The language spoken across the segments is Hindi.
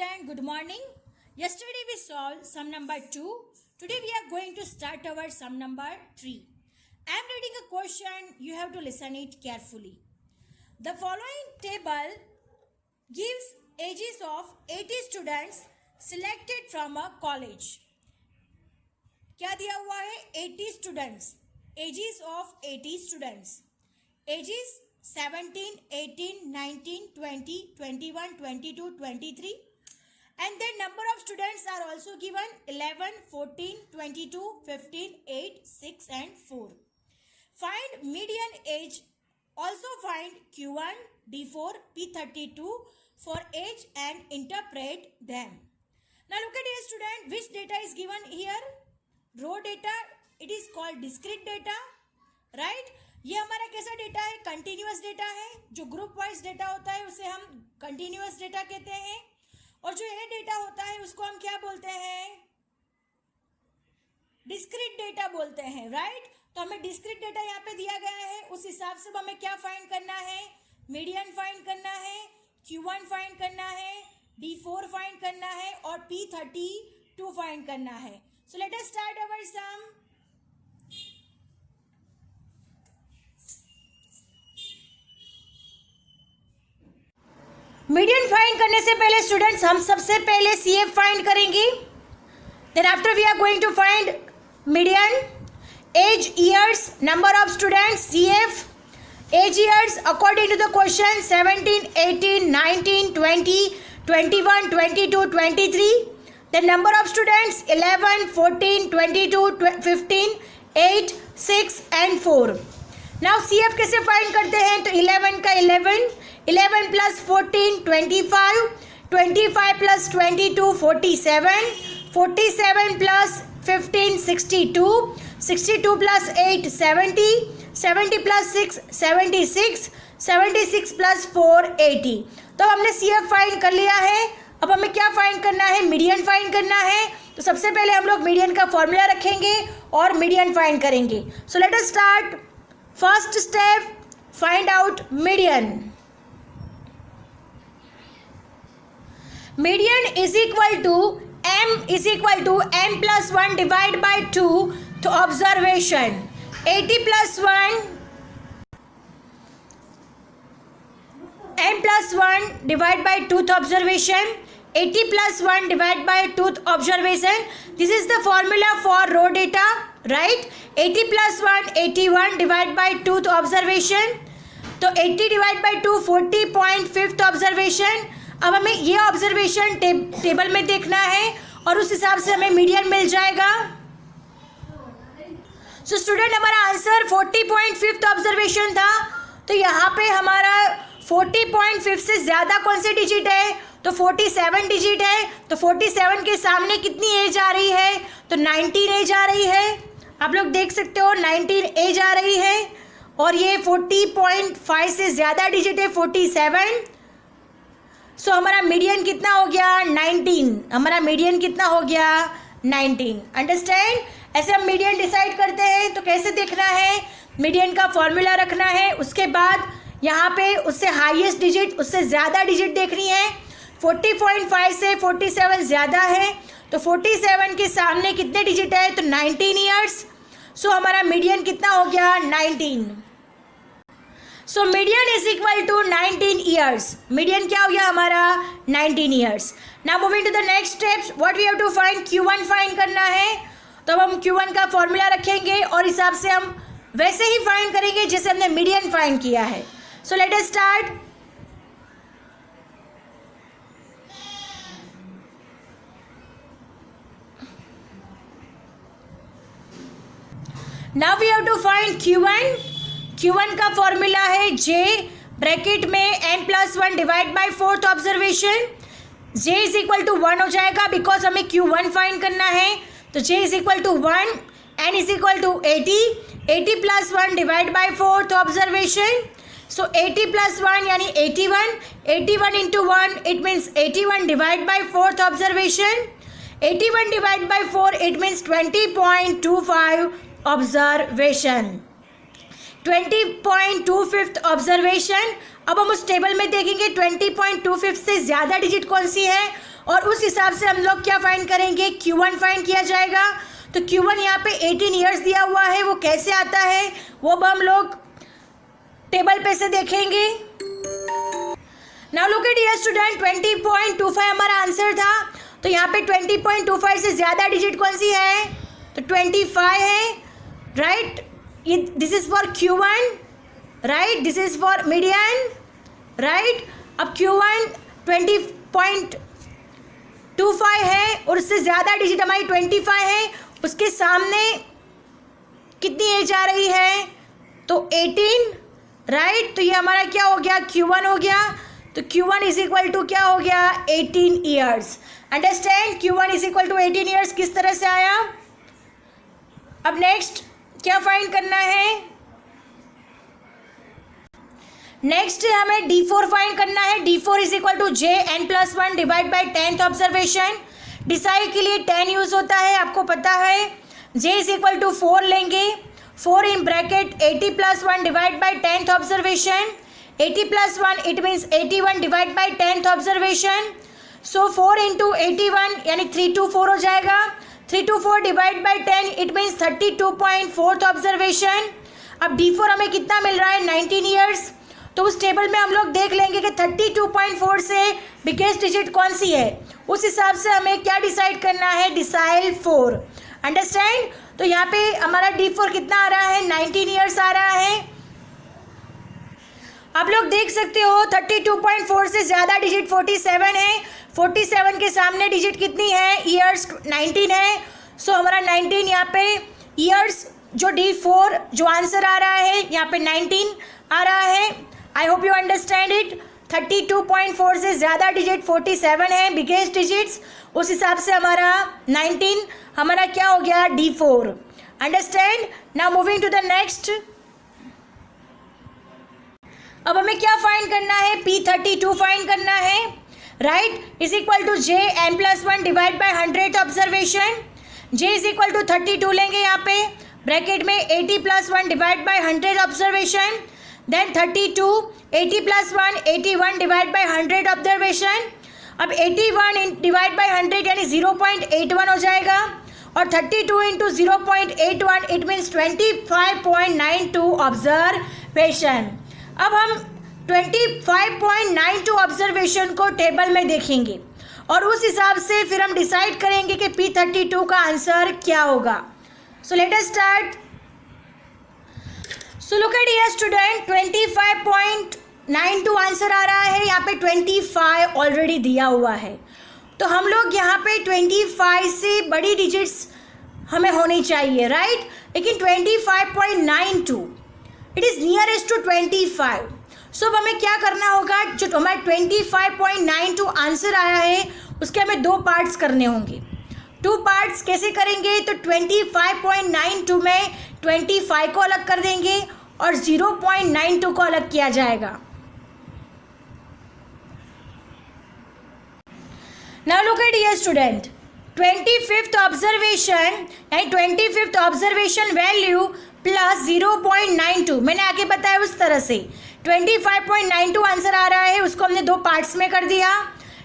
student, good morning. Yesterday we solved sum number 2. Today we are going to start our sum number 3. I am reading a question. You have to listen it carefully. The following table gives ages of 80 students selected from a college. क्या दिया हुआ है? 80 students. Ages of 80 students. Ages 17, 18, 19, 20, 21, 22, 23. And then number of students are also given 11, 14, 22, 15, 8, 6 and 4. Find median age. Also find Q1, D4, P32 for age and interpret them. Now look at here student, which data is given here? Raw data. It is called discrete data, right? ये हमारा कैसा डेटा है? कंटिन्यूअस डेटा है. जो ग्रुप वाइज डेटा होता है उसे हम कंटिन्यूअस डेटा कहते हैं, और जो ये डेटा होता है उसको हम क्या बोलते हैं? डिस्क्रीट डेटा बोलते हैं, राइट? तो हमें डिस्क्रीट डेटा यहाँ पे दिया गया है, उस हिसाब से हमें क्या फाइंड करना है? मीडियन फाइंड करना है, Q1 फाइंड करना है, D4 फाइंड करना है और P32 फाइंड करना है. So let us start our sum. Median find करने से पहले स्टूडेंट्स हम सबसे पहले CF फाइंड करेंगे. Then after we are going to find median. Age years, number of students, CF. Age years according to the question 17, 18, 19, 20, 21, 22, 23. Then number of students 11, 14, 22, 15, 8, 6 and 4. Now CF कैसे फाइंड करते हैं? तो 11 का 11 plus 14 25, 25 plus 22 47, 47 plus 15 62, 62 plus 8 70, 70 plus 6 76, 76 plus 4 80. तो हमने CF फाइंड कर लिया है. अब हमें क्या फाइंड करना है? मीडियन फाइंड करना है. तो सबसे पहले हम लोग मीडियन का फॉर्मूला रखेंगे और मीडियन फाइंड करेंगे. सो let us start. First step, find out median. Median is equal to m plus 1 divided by 2 to observation. 80 plus 1 m plus 1 divided by 2 to observation. 80 plus 1 divided by 2 to observation. This is the formula for raw data, right? 80 plus 1 81 divided by 2 to observation. तो 80 divided by 2 40.5 observation. अब हमें ये ऑब्जर्वेशन टेबल में देखना है और उस हिसाब से हमें मीडियन मिल जाएगा. सो स्टूडेंट हमारा आंसर 40.5 ऑब्जर्वेशन था. तो यहाँ पे हमारा 40.5 से ज़्यादा कौन से डिजिट है? तो 47 डिजिट है. तो 47 के सामने कितनी एज आ रही है? तो 19 एज आ रही है. आप लोग देख सकते हो 19 एज आ रही है. और ये 40.5 से ज़्यादा डिजिट है 47. सो हमारा मीडियन कितना हो गया? 19. हमारा मीडियन कितना हो गया? 19. अंडरस्टैंड? ऐसे हम मीडियन डिसाइड करते हैं. तो कैसे देखना है? मीडियन का फॉर्मूला रखना है. उसके बाद यहाँ पे उससे हाईएस्ट डिजिट, उससे ज़्यादा डिजिट देखनी है. 40.5 से 47 ज़्यादा है. तो 47 के सामने कितने डिजिट है? तो 19 ईयर्स. सो हमारा मीडियन कितना हो गया? 19. So median is equal to 19 years. Median क्या हो गया हमारा? 19 years. Now moving to the next steps. What we have to find? Q1 find करना है. तो अब हम Q1 का फॉर्मूला रखेंगे और हिसाब से हम वैसे ही फाइंड करेंगे जैसे हमने मीडियन फाइंड किया है. So let us start. Now we have to find Q1. Q1 का फॉर्मूला है J ब्रैकेट में n plus 1 divide by 4th observation. J is equal to 1 हो जाएगा बिकॉज हमें Q1 फाइंड करना है. तो J is equal to 1, n is equal to 80. 80 plus 1 divide by 4th observation. So 80 plus 1 यानी 81. 81 into 1 it means 81 divide by 4th observation. 81 divide by 4 it means 20.25 observation. 20.25 observation. अब हम उस टेबल में देखेंगे 20.25 से ज़्यादा डिजिट कौन सी है और उस हिसाब से हम लोग क्या फाइंड करेंगे, Q1 फाइंड किया जाएगा। तो Q1 यहाँ पे 18 ईयर्स दिया हुआ है, वो कैसे आता है वो अब हम लोग टेबल पे से देखेंगे। Now look at here student, 20.25 हमारा आंसर था। तो यहाँ पे 20.25 से ज़्यादा डिजिट कौन सी है, तो 25 है, राइट। ये this is for Q1, right, this is for median, right. अब Q1 20.25 है और उससे ज़्यादा डिजिट हमारी 25 है, उसके सामने कितनी एज आ रही है, तो 18, राइट। तो ये हमारा क्या हो गया, Q1 हो गया। तो Q1 इज इक्वल टू क्या हो गया, 18 years. Understand, Q1 is equal to 18 years किस तरह से आया। अब नेक्स्ट क्या फाइंड करना है, नेक्स्ट हमें D4 फाइंड करना है। D4 is equal to JN+1 divide by 10th observation. Decide के लिए 10 यूज होता है, आपको पता है। J इज इक्वल टू 4 लेंगे, 4 in bracket 80+1 divide by 10th observation. 80+1 it means 81 divide by 10th observation. So 4 into 81 यानी 324 हो जाएगा। 324 divide by 10 it means 32.4th observation. अब D4 हमें कितना मिल रहा है, 19 ईयर्स। तो उस टेबल में हम लोग देख लेंगे कि 32.4 से बिगेस्ट डिजिट कौन सी है, उस हिसाब से हमें क्या डिसाइड करना है, डिसाइड 4। अंडरस्टैंड। तो यहाँ पे हमारा D4 कितना आ रहा है, 19 ईयर्स आ रहा है। आप लोग देख सकते हो 32.4 से ज़्यादा डिजिट 47 है, 47 के सामने डिजिट कितनी है, ईयर्स 19 है। सो हमारा 19 यहाँ पे ईयर्स, जो D4 जो आंसर आ रहा है यहाँ पे 19 आ रहा है। I hope you understand it. 32.4 से ज़्यादा डिजिट 47 है, बिगेस्ट डिजिट्स, उस हिसाब से हमारा 19 हमारा क्या हो गया, D4। Understand. Now moving to the next. अब हमें क्या फाइंड करना है, P32 फाइंड करना है, right. Is equal to JN+1 divide by 100th observation. J is equal to 32 लेंगे यहाँ पे, ब्रैकेट में 80+1 divide by 100th observation. Then 32, 80+1 81 divide by 100th observation. अब 81 डिवाइड बाई 100 यानी 0.81 हो जाएगा, और 32 इंटू 0.81 इट मीन्स 25.92 ऑब्जर्वेशन। अब हम 25.92 ऑब्जर्वेशन को टेबल में देखेंगे और उस हिसाब से फिर हम डिसाइड करेंगे कि P32 का आंसर क्या होगा। So let us start. So look at here student, 25.92 answer आ रहा है, यहाँ पे 25 ऑलरेडी दिया हुआ है। तो हम लोग यहाँ पे 25 से बड़ी डिजिट्स हमें होनी चाहिए, राइट। लेकिन 25.92 इट इज़ नियरेस्ट टू 25। सो अब हमें क्या करना होगा, जो हमारा 25.92 आंसर आया है उसके हमें 2 पार्ट्स करने होंगे। 2 पार्ट्स कैसे करेंगे, तो 25.92 में 25 को अलग कर देंगे और 0.92 को अलग किया जाएगा। Now look at here student, 25th observation यानी 25th ऑब्जर्वेशन वैल्यू प्लस 0.92, मैंने आगे बताया उस तरह से 25.92 आंसर आ रहा है, उसको हमने 2 पार्ट्स में कर दिया।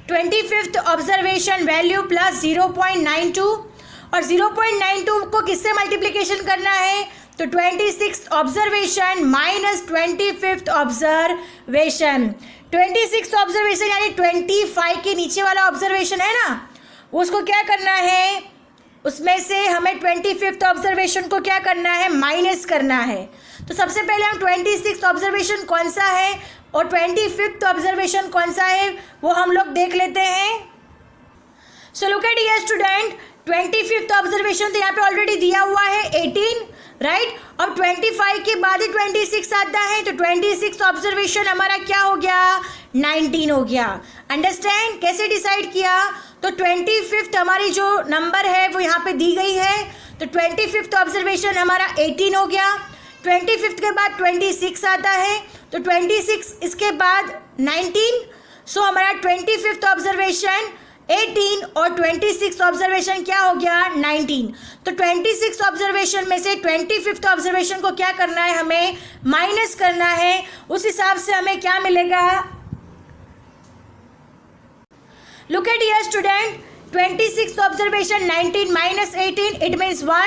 25th ऑब्जर्वेशन वैल्यू प्लस 0.92, और 0.92 को किससे मल्टीप्लिकेशन करना है, तो 26th observation minus 25th observation. 26th observation यानी 25 के नीचे वाला ऑब्जर्वेशन है ना, उसको क्या करना है, उसमें से हमें 25th ऑब्जर्वेशन को क्या करना है, माइनस करना है। तो सबसे पहले हम 26th ऑब्जर्वेशन कौन सा है और 25th ऑब्जर्वेशन कौन सा है वो हम लोग देख लेते हैं। सो look at here student, 25th observation तो यहाँ पे ऑलरेडी दिया हुआ है 18, राइट। और 25 के बाद ही 26 आता है, तो 26th ऑब्जर्वेशन हमारा क्या हो गया, 19 हो गया। अंडरस्टैंड कैसे डिसाइड किया, तो 25th हमारी जो नंबर है वो यहाँ पे दी गई है, तो 25th ऑब्जर्वेशन हमारा 18 हो गया। 25th के बाद 26 आता है, तो 26 इसके बाद 19, सो हमारा 25th ऑब्जर्वेशन 18 और 26 ऑब्जर्वेशन क्या हो गया, 19। तो 26 ऑब्जर्वेशन में से 25th ऑब्जर्वेशन को क्या करना है, हमें माइनस करना है। उस हिसाब से हमें क्या मिलेगा, Look at here student, 26th observation, 19 minus 18, it means 1.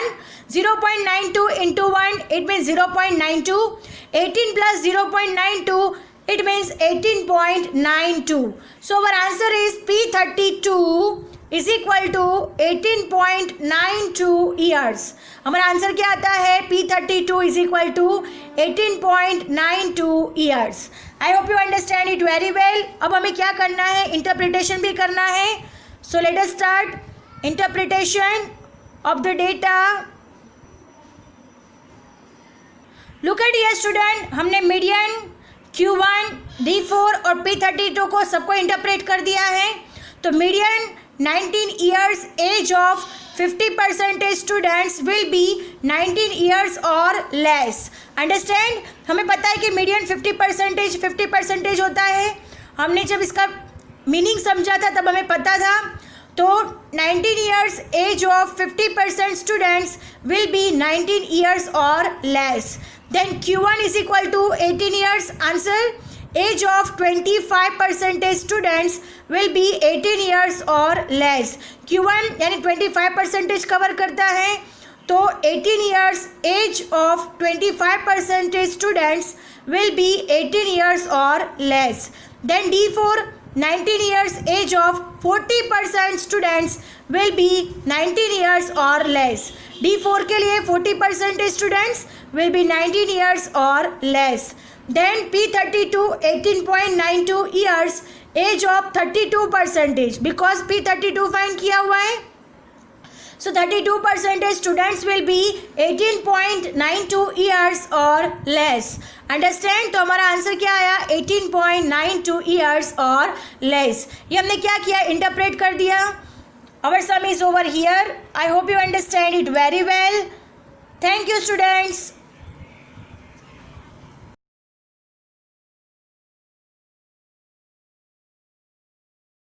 0.92 into 1, it means 0.92. 18 plus 0.92, it means 18.92. So our answer is P32 is equal to 18.92 years. हमारा आंसर क्या आता है? P32 is equal to 18.92 years. I hope you understand it very well. अब हमें क्या करना है? इंटरप्रिटेशन भी करना है. So let us start interpretation of the data. Look at here student, हमने मीडियन, Q1, D4 और P32 को सबको इंटरप्रेट कर दिया है. तो median 19 years, age of 50% students will be 19 years और लेस. अंडरस्टैंड? हमें पता है कि मीडियन 50% होता है. हमने जब इसका मीनिंग समझा था तब हमें पता था. तो 19 years, age of 50% students will be 19 years और less. Then Q1 is equal to 18 years. Answer, age of 25% students will be 18 years or less. Q1 यानी 25% कवर करता है. तो 18 years, age of 25% students will be 18 years or less. Then D4, 19 years, age of 40% students will be 19 years or less. D4 के लिए 40% students will be 19 years or less. Then P32, 18.92 years, age of 32%, because P32 find किया हुआ है. So 32% students will be 18.92 years or less. Understand? तो हमारा आंसर क्या आया? 18.92 years or less. ये हमने क्या किया? इंटरप्रेट कर दिया. Our sum is over here. I hope you understand it very well. Thank you students.